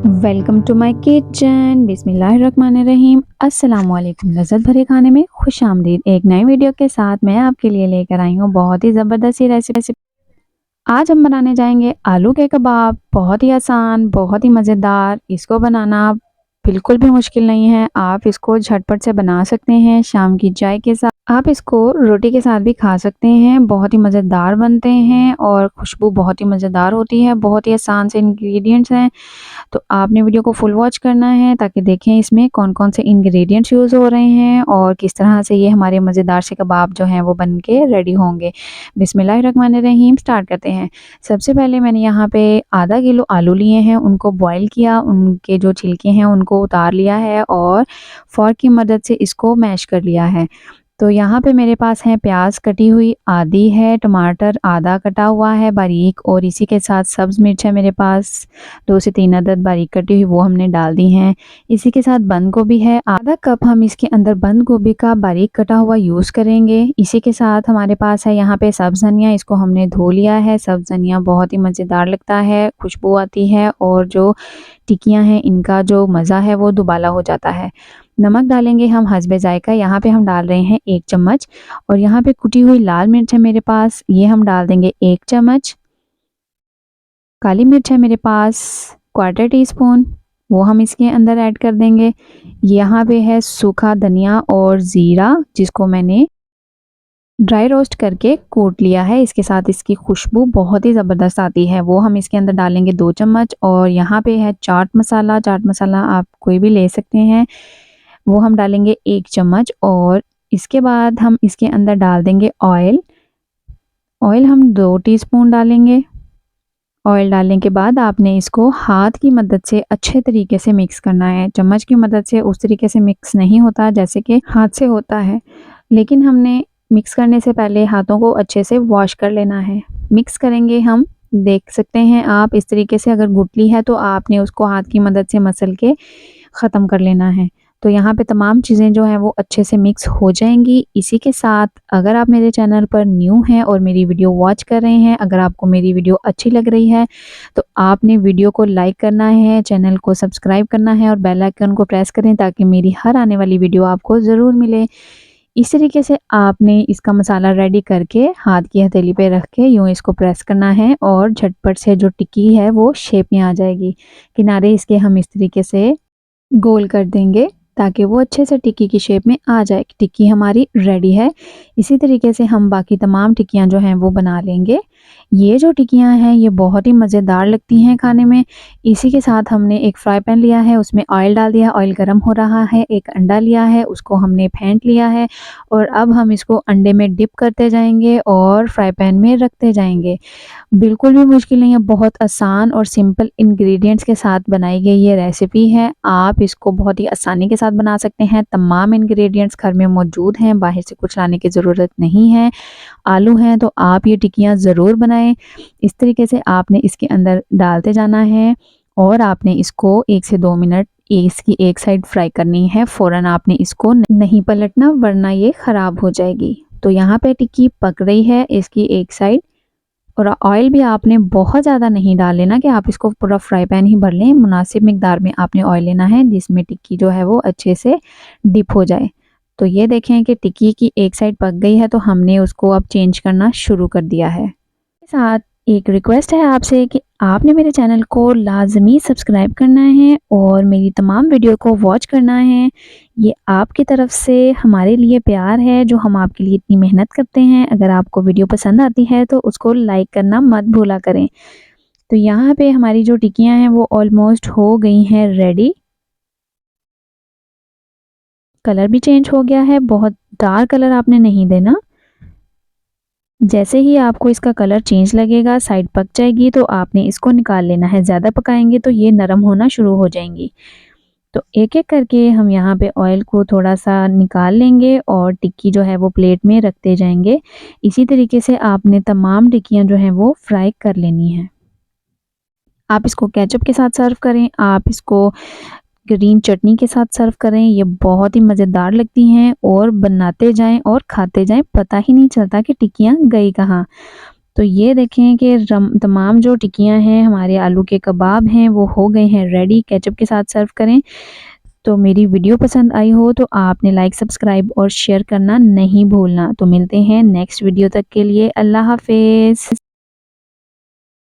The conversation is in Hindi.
Welcome to my kitchen. बिस्मिल्लाहिर्रहमानिर्रहीम। अस्सलामुअलैकुम। लज़्ज़त भरे खाने में खुशामदीद। एक नई वीडियो के साथ मैं आपके लिए लेकर आई हूँ बहुत ही ज़बरदस्त सी रेसिपी। आज हम बनाने जाएंगे आलू के कबाब। बहुत ही आसान, बहुत ही मज़ेदार। इसको बनाना बिल्कुल भी मुश्किल नहीं है। आप इसको झटपट से बना सकते हैं शाम की चाय के साथ। आप इसको रोटी के साथ भी खा सकते हैं। बहुत ही मज़ेदार बनते हैं और खुशबू बहुत ही मज़ेदार होती है। बहुत ही आसान से इंग्रेडिएंट्स हैं, तो आपने वीडियो को फुल वॉच करना है ताकि देखें इसमें कौन कौन से इंग्रेडिएंट्स यूज़ हो रहे हैं और किस तरह से ये हमारे मज़ेदार से कबाब जो हैं वो बन के रेडी होंगे। बिस्मिल्लाहिर्रहमानिर्रहीम। स्टार्ट करते हैं। सबसे पहले मैंने यहाँ पे आधा किलो आलू लिए हैं, उनको बॉईल किया, उनके जो छिलके हैं उनको उतार लिया है और फ़ोर्क की मदद से इसको मैश कर लिया है। तो यहाँ पे मेरे पास है प्याज कटी हुई आधी है, टमाटर आधा कटा हुआ है बारीक, और इसी के साथ सब्ज़ मिर्च है मेरे पास 2 से 3 अदद बारीक कटी हुई, वो हमने डाल दी हैं। इसी के साथ बंद गोभी है आधा कप, हम इसके अंदर बंद गोभी का बारीक कटा हुआ यूज़ करेंगे। इसी के साथ हमारे पास है यहाँ पे सब्ज़ धनिया, इसको हमने धो लिया है। सब्ज़ धनिया बहुत ही मज़ेदार लगता है, खुशबू आती है और जो टिक्कियाँ हैं इनका जो मज़ा है वो दुबाला हो जाता है। नमक डालेंगे हम हस्बे जायका, यहाँ पे हम डाल रहे हैं 1 चम्मच, और यहाँ पे कुटी हुई लाल मिर्च है मेरे पास, ये हम डाल देंगे 1 चम्मच। काली मिर्च है मेरे पास क्वार्टर टी स्पून, वो हम इसके अंदर ऐड कर देंगे। यहाँ पे है सूखा धनिया और ज़ीरा, जिसको मैंने ड्राई रोस्ट करके कूट लिया है। इसके साथ इसकी खुशबू बहुत ही ज़बरदस्त आती है, वो हम इसके अंदर डालेंगे 2 चम्मच। और यहाँ पे है चाट मसाला आप कोई भी ले सकते हैं, वो हम डालेंगे 1 चम्मच। और इसके बाद हम इसके अंदर डाल देंगे ऑयल। ऑयल हम 2 टीस्पून डालेंगे। ऑयल डालने के बाद आपने इसको हाथ की मदद से अच्छे तरीके से मिक्स करना है। चम्मच की मदद से उस तरीके से मिक्स नहीं होता जैसे कि हाथ से होता है, लेकिन हमने मिक्स करने से पहले हाथों को अच्छे से वॉश कर लेना है। मिक्स करेंगे हम, देख सकते हैं आप इस तरीके से, अगर गुठली है तो आपने उसको हाथ की मदद से मसल के ख़त्म कर लेना है। तो यहाँ पे तमाम चीज़ें जो हैं वो अच्छे से मिक्स हो जाएंगी। इसी के साथ अगर आप मेरे चैनल पर न्यू हैं और मेरी वीडियो वॉच कर रहे हैं, अगर आपको मेरी वीडियो अच्छी लग रही है तो आपने वीडियो को लाइक करना है, चैनल को सब्सक्राइब करना है और बेल आइकन को प्रेस करें ताकि मेरी हर आने वाली वीडियो आपको ज़रूर मिले। इस तरीके से आपने इसका मसाला रेडी करके हाथ की हथेली पे रख के यूँ इसको प्रेस करना है और झटपट से जो टिक्की है वो शेप में आ जाएगी। किनारे इसके हम इस तरीके से गोल कर देंगे ताकि वो अच्छे से टिक्की की शेप में आ जाए। टिक्की हमारी रेडी है। इसी तरीके से हम बाकी तमाम टिक्कियाँ जो हैं वो बना लेंगे। ये जो टिक्कियाँ हैं ये बहुत ही मज़ेदार लगती हैं खाने में। इसी के साथ हमने एक फ्राई पैन लिया है, उसमें ऑयल डाल दिया, ऑयल गर्म हो रहा है। एक अंडा लिया है, उसको हमने फेंट लिया है और अब हम इसको अंडे में डिप करते जाएंगे और फ्राई पैन में रखते जाएंगे। बिल्कुल भी मुश्किल नहीं है, बहुत आसान और सिंपल इंग्रेडिएंट्स के साथ बनाई गई ये रेसिपी है। आप इसको बहुत ही आसानी के साथ बना सकते हैं। तमाम इंग्रेडिएंट्स घर में मौजूद हैं, बाहर से कुछ लाने की ज़रूरत नहीं है। आलू हैं तो आप ये टिक्कियाँ ज़रूर बनाएं। इस तरीके से आपने इसके अंदर डालते जाना है और आपने इसको 1 से 2 मिनट इसकी एक साइड फ्राई करनी है। फ़ौरन आपने इसको नहीं पलटना वरना ये ख़राब हो जाएगी। तो यहाँ पे टिक्की पक रही है इसकी एक साइड, और ऑयल भी आपने बहुत ज़्यादा नहीं डाल लेना कि आप इसको पूरा फ्राई पैन ही भर लें। मुनासिब मिकदार में आपने ऑयल लेना है जिसमें टिक्की जो है वो अच्छे से डिप हो जाए। तो ये देखें कि टिक्की की एक साइड पक गई है तो हमने उसको अब चेंज करना शुरू कर दिया है। साथ एक रिक्वेस्ट है आपसे कि आपने मेरे चैनल को लाजमी सब्सक्राइब करना है और मेरी तमाम वीडियो को वॉच करना है। ये आपकी तरफ से हमारे लिए प्यार है जो हम आपके लिए इतनी मेहनत करते हैं। अगर आपको वीडियो पसंद आती है तो उसको लाइक करना मत भूला करें। तो यहाँ पे हमारी जो टिक्कियाँ हैं वो ऑलमोस्ट हो गई हैं रेडी। कलर भी चेंज हो गया है, बहुत डार्क कलर आपने नहीं देना। जैसे ही आपको इसका कलर चेंज लगेगा, साइड पक जाएगी, तो आपने इसको निकाल लेना है। ज़्यादा पकाएंगे तो ये नरम होना शुरू हो जाएंगी। तो एक एक करके हम यहाँ पे ऑयल को थोड़ा सा निकाल लेंगे और टिक्की जो है वो प्लेट में रखते जाएंगे। इसी तरीके से आपने तमाम टिक्कियाँ जो हैं वो फ्राई कर लेनी है। आप इसको केचप के साथ सर्व करें, आप इसको ग्रीन चटनी के साथ सर्व करें, ये बहुत ही मज़ेदार लगती हैं और बनाते जाएं और खाते जाएं, पता ही नहीं चलता कि टिक्कियाँ गई कहाँ। तो ये देखें कि तमाम जो टिक्कियाँ हैं, हमारे आलू के कबाब हैं, वो हो गए हैं रेडी। केचप के साथ सर्व करें। तो मेरी वीडियो पसंद आई हो तो आपने लाइक, सब्सक्राइब और शेयर करना नहीं भूलना। तो मिलते हैं नेक्स्ट वीडियो तक के लिए। अल्लाह हाफ़िज़।